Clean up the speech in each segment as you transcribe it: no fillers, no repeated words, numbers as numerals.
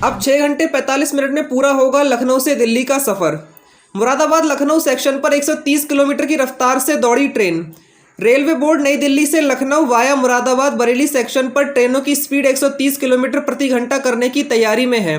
अब 6 घंटे 45 मिनट में पूरा होगा लखनऊ से दिल्ली का सफ़र। मुरादाबाद लखनऊ सेक्शन पर 130 किलोमीटर की रफ्तार से दौड़ी ट्रेन। रेलवे बोर्ड नई दिल्ली से लखनऊ वाया मुरादाबाद बरेली सेक्शन पर ट्रेनों की स्पीड 130 किलोमीटर प्रति घंटा करने की तैयारी में है,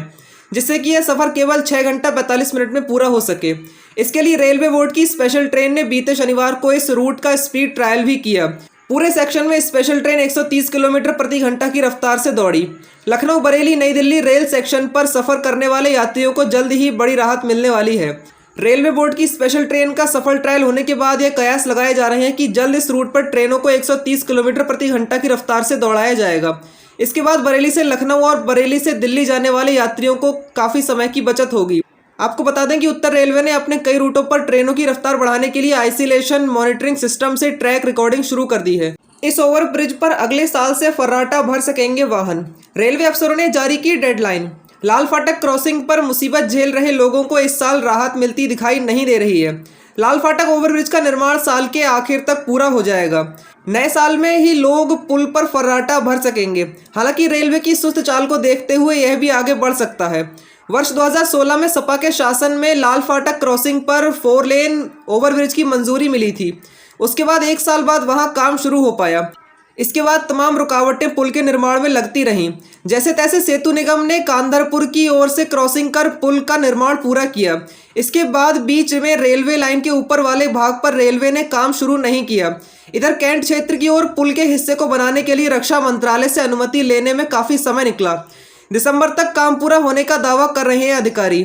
जिससे कि यह सफ़र केवल 6 घंटा 45 मिनट में पूरा हो सके। इसके लिए रेलवे बोर्ड की स्पेशल ट्रेन ने बीते शनिवार को इस रूट का स्पीड ट्रायल भी किया। पूरे सेक्शन में स्पेशल ट्रेन 130 किलोमीटर प्रति घंटा की रफ्तार से दौड़ी। लखनऊ बरेली नई दिल्ली रेल सेक्शन पर सफ़र करने वाले यात्रियों को जल्द ही बड़ी राहत मिलने वाली है। रेलवे बोर्ड की स्पेशल ट्रेन का सफल ट्रायल होने के बाद यह कयास लगाए जा रहे हैं कि जल्द इस रूट पर ट्रेनों को 130 किलोमीटर प्रति घंटा की रफ्तार से दौड़ाया जाएगा। इसके बाद बरेली से लखनऊ और बरेली से दिल्ली जाने वाले यात्रियों को काफ़ी समय की बचत होगी। आपको बता दें कि उत्तर रेलवे ने अपने कई रूटों पर ट्रेनों की रफ्तार बढ़ाने के लिए आइसोलेशन मॉनिटरिंग सिस्टम से ट्रैक रिकॉर्डिंग शुरू कर दी है। इस ओवरब्रिज पर अगले साल से फर्राटा भर सकेंगे वाहन। रेलवे अफसरों ने जारी की डेडलाइन। लाल फाटक क्रॉसिंग पर मुसीबत झेल रहे लोगों को इस साल राहत मिलती दिखाई नहीं दे रही है। लाल फाटक ओवरब्रिज का निर्माण साल के आखिर तक पूरा हो जाएगा। नए साल में ही लोग पुल पर फर्राटा भर सकेंगे। हालांकि रेलवे की सुस्त चाल को देखते हुए यह भी आगे बढ़ सकता है। वर्ष 2016 में सपा के शासन में लाल फाटक क्रॉसिंग पर 4 लेन ओवरब्रिज की मंजूरी मिली थी। उसके बाद 1 साल बाद वहां काम शुरू हो पाया। इसके बाद तमाम रुकावटें पुल के निर्माण में लगती रहीं। जैसे तैसे सेतु निगम ने कांदरपुर की ओर से क्रॉसिंग कर पुल का निर्माण पूरा किया। इसके बाद बीच में रेलवे लाइन के ऊपर वाले भाग पर रेलवे ने काम शुरू नहीं किया। इधर कैंट क्षेत्र की ओर पुल के हिस्से को बनाने के लिए रक्षा मंत्रालय से अनुमति लेने में काफ़ी समय निकला। दिसंबर तक काम पूरा होने का दावा कर रहे हैं अधिकारी।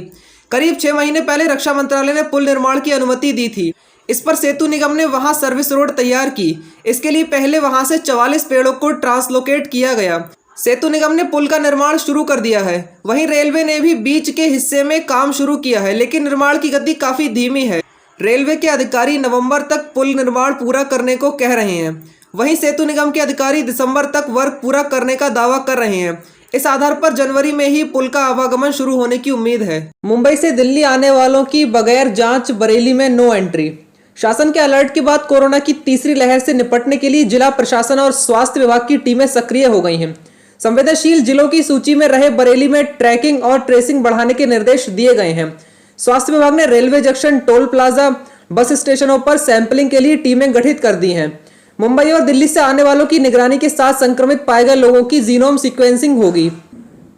करीब 6 महीने पहले रक्षा मंत्रालय ने पुल निर्माण की अनुमति दी थी। इस पर सेतु निगम ने वहां सर्विस रोड तैयार की। इसके लिए पहले वहां से 44 पेड़ों को ट्रांसलोकेट किया गया। सेतु निगम ने पुल का निर्माण शुरू कर दिया है। वहीं रेलवे ने भी बीच के हिस्से में काम शुरू किया है, लेकिन निर्माण की गति काफ़ी धीमी है। रेलवे के अधिकारी नवंबर तक पुल निर्माण पूरा करने को कह रहे हैं। वहीं सेतु निगम के अधिकारी दिसंबर तक वर्क पूरा करने का दावा कर रहे हैं। इस आधार पर जनवरी में ही पुल का आवागमन शुरू होने की उम्मीद है। मुंबई से दिल्ली आने वालों की बगैर जांच बरेली में नो एंट्री। शासन के अलर्ट के बाद कोरोना की तीसरी लहर से निपटने के लिए जिला प्रशासन और स्वास्थ्य विभाग की टीमें सक्रिय हो गई हैं। संवेदनशील जिलों की सूची में रहे बरेली में ट्रैकिंग और ट्रेसिंग बढ़ाने के निर्देश दिए गए हैं। स्वास्थ्य विभाग ने रेलवे जंक्शन, टोल प्लाजा, बस स्टेशनों पर सैंपलिंग के लिए टीमें गठित कर दी हैं। मुंबई और दिल्ली से आने वालों की निगरानी के साथ संक्रमित पाए गए लोगों की जीनोम सीक्वेंसिंग होगी।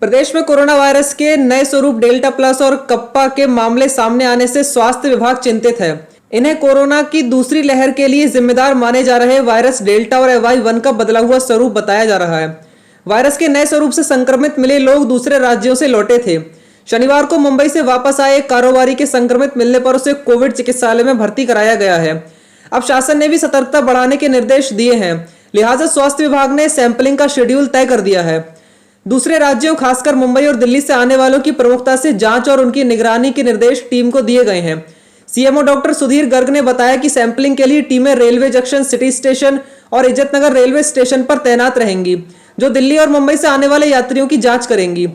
प्रदेश में कोरोना वायरस के नए स्वरूप डेल्टा प्लस और कप्पा के मामले सामने आने से स्वास्थ्य विभाग चिंतित है। इन्हें कोरोना की दूसरी लहर के लिए जिम्मेदार माने जा रहे वायरस डेल्टा और वाई1 का बदला हुआ स्वरूप बताया जा रहा है। वायरस के नए स्वरूप से संक्रमित मिले लोग दूसरे राज्यों से लौटे थे। शनिवार को मुंबई से वापस आए एक कारोबारी के संक्रमित मिलने पर उसे कोविड चिकित्सालय में भर्ती कराया गया है। अब शासन ने भी सतर्कता बढ़ाने के निर्देश दिए हैं, लिहाजा स्वास्थ्य विभाग ने सैंपलिंग का शेड्यूल तय कर दिया है। दूसरे राज्यों खासकर मुंबई और दिल्ली से आने वालों की प्रमुखता से जांच और उनकी निगरानी के निर्देश टीम को दिए गए हैं। सीएमओ डॉक्टर सुधीर गर्ग ने बताया कि सैंपलिंग के लिए टीमें रेलवे जंक्शन, सिटी स्टेशन और इज्जतनगर रेलवे स्टेशन पर तैनात रहेंगी, जो दिल्ली और मुंबई से आने वाले यात्रियों की जांच करेंगी।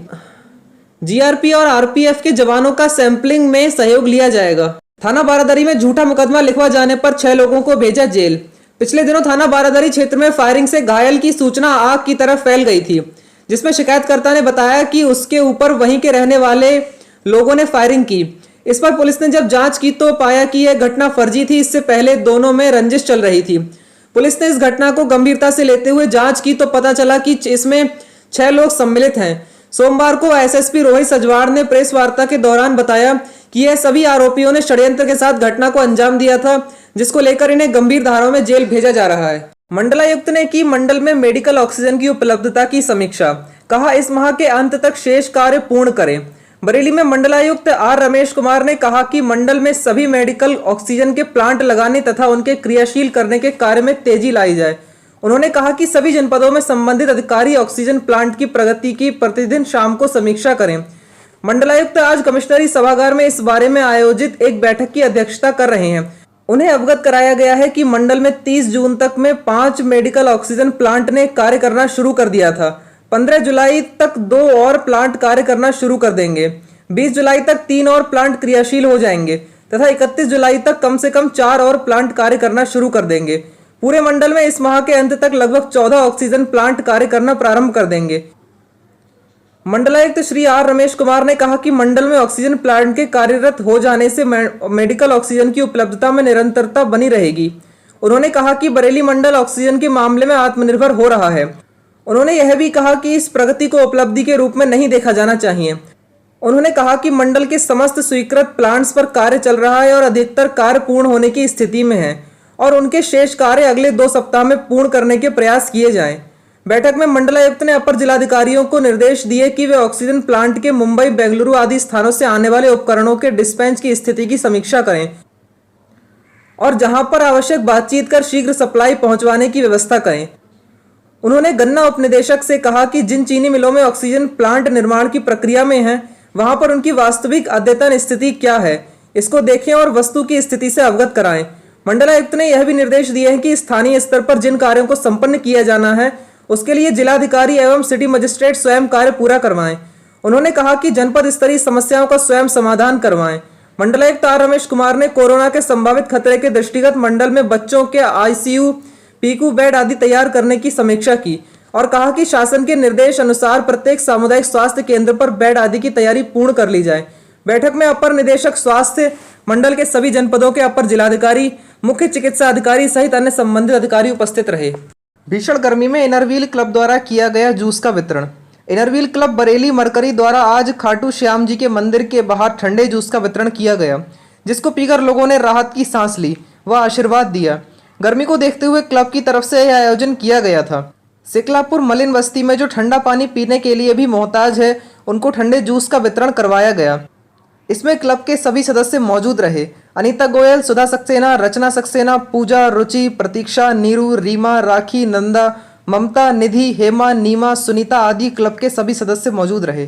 जीआरपी और आरपीएफ के जवानों का सैंपलिंग में सहयोग लिया जाएगा। थाना बारादरी में झूठा मुकदमा लिखवा जाने पर 6 लोगों को भेजा जेल। पिछले दिनों थाना बारादरी क्षेत्र में फायरिंग से घायल की सूचना आग की तरफ फैल गई थी, जिसमें शिकायतकर्ता ने बताया कि उसके ऊपर वहीं के रहने वाले लोगों ने फायरिंग की। इस पर पुलिस ने जब जांच की तो पाया कि यह घटना फर्जी थी। इससे पहले दोनों में रंजिश चल रही थी। पुलिस ने इस घटना को गंभीरता से लेते हुए जांच की तो पता चला कि इसमें 6 लोग सम्मिलित हैं। सोमवार को एसएसपी रोहित सजवाड़ ने प्रेस वार्ता के दौरान बताया कि यह सभी आरोपियों ने षड्यंत्र के साथ घटना को अंजाम दिया था, जिसको लेकर इन्हें गंभीर धाराओं में जेल भेजा जा रहा है। मंडलायुक्त ने की मंडल में मेडिकल ऑक्सीजन की उपलब्धता की समीक्षा। कहा, इस माह के अंत तक शेष कार्य पूर्ण करें। बरेली में मंडलायुक्त आर रमेश कुमार ने कहा कि मंडल में सभी मेडिकल ऑक्सीजन के प्लांट लगाने तथा उनके क्रियाशील करने के कार्य में तेजी लाई जाए। उन्होंने कहा कि सभी जनपदों में संबंधित अधिकारी ऑक्सीजन प्लांट की प्रगति की प्रतिदिन शाम को समीक्षा करें। मंडलायुक्त आज कमिश्नरी सभागार में इस बारे में आयोजित एक बैठक की अध्यक्षता कर रहे हैं। उन्हें अवगत कराया गया है कि मंडल में 30 जून तक में 5 मेडिकल ऑक्सीजन प्लांट ने कार्य करना शुरू कर दिया था। 15 जुलाई तक 2 और प्लांट कार्य करना शुरू कर देंगे। 20 जुलाई तक 3 और प्लांट क्रियाशील हो जाएंगे तथा 31 जुलाई तक कम से कम 4 और प्लांट कार्य करना शुरू कर देंगे। पूरे मंडल में इस माह के अंत तक लगभग 14 ऑक्सीजन प्लांट कार्य करना प्रारंभ कर देंगे। मंडलायुक्त श्री आर रमेश कुमार ने कहा कि मंडल में ऑक्सीजन प्लांट के कार्यरत हो जाने से मेडिकल ऑक्सीजन की उपलब्धता में निरंतरता बनी रहेगी। उन्होंने कहा कि बरेली मंडल ऑक्सीजन के मामले में आत्मनिर्भर हो रहा है। उन्होंने यह भी कहा कि इस प्रगति को उपलब्धि के रूप में नहीं देखा जाना चाहिए। उन्होंने कहा कि मंडल के समस्त स्वीकृत प्लांट्स पर कार्य चल रहा है और अधिकतर कार्य पूर्ण होने की स्थिति में है और उनके शेष कार्य अगले 2 सप्ताह में पूर्ण करने के प्रयास किए जाएं। बैठक में मंडलायुक्त ने अपर जिलाधिकारियों को निर्देश दिए कि वे ऑक्सीजन प्लांट के मुंबई, बेंगलुरु आदि स्थानों से आने वाले उपकरणों के डिस्पैच की स्थिति की समीक्षा करें और जहां पर आवश्यक बातचीत कर शीघ्र सप्लाई पहुंचवाने की व्यवस्था करें। उन्होंने गन्ना उपनिदेशक से कहा कि जिन चीनी मिलों में ऑक्सीजन प्लांट निर्माण की प्रक्रिया में है वहां पर उनकी वास्तविक अद्यतन स्थिति क्या है, इसको देखें और वस्तु की स्थिति से अवगत कराएं। मंडलायुक्त ने यह भी निर्देश दिए हैं कि स्थानीय स्तर पर जिन कार्यों को संपन्न किया जाना है उसके लिए जिलाधिकारी एवं सिटी मजिस्ट्रेट स्वयं कार्य पूरा करवाएं। उन्होंने कहा कि जनपद स्तरीय समस्याओं का स्वयं समाधान करवाएं। मंडलायुक्त आर रमेश कुमार ने कोरोना के संभावित खतरे के दृष्टिगत मंडल में बच्चों के आईसीयू, पीकू बेड आदि तैयार करने की समीक्षा की और कहा कि शासन के निर्देश अनुसार प्रत्येक सामुदायिक स्वास्थ्य केंद्र पर बेड आदि की तैयारी पूर्ण कर ली जाए। बैठक में अपर निदेशक स्वास्थ्य मंडल के सभी जनपदों के अपर जिलाधिकारी, मुख्य चिकित्सा अधिकारी सहित अन्य संबंधित अधिकारी उपस्थित रहे। भीषण गर्मी में इनरव्हील क्लब द्वारा किया गया जूस का वितरण। इनरव्हील क्लब बरेली मरकरी द्वारा आज खाटू श्याम जी के मंदिर के बाहर ठंडे जूस का वितरण किया गया, जिसको पीकर लोगों ने राहत की सांस ली व आशीर्वाद दिया। गर्मी को देखते हुए क्लब की तरफ से यह आयोजन किया गया था। सिकलापुर मलिन बस्ती में जो ठंडा पानी पीने के लिए भी मोहताज है उनको ठंडे जूस का वितरण करवाया गया। इसमें क्लब के सभी सदस्य मौजूद रहे। अनीता गोयल, सुधा सक्सेना, रचना सक्सेना, पूजा, रुचि, प्रतीक्षा, नीरू, रीमा, राखी, नंदा, ममता, निधि, हेमा, नीमा, सुनीता आदि क्लब के सभी सदस्य मौजूद रहे।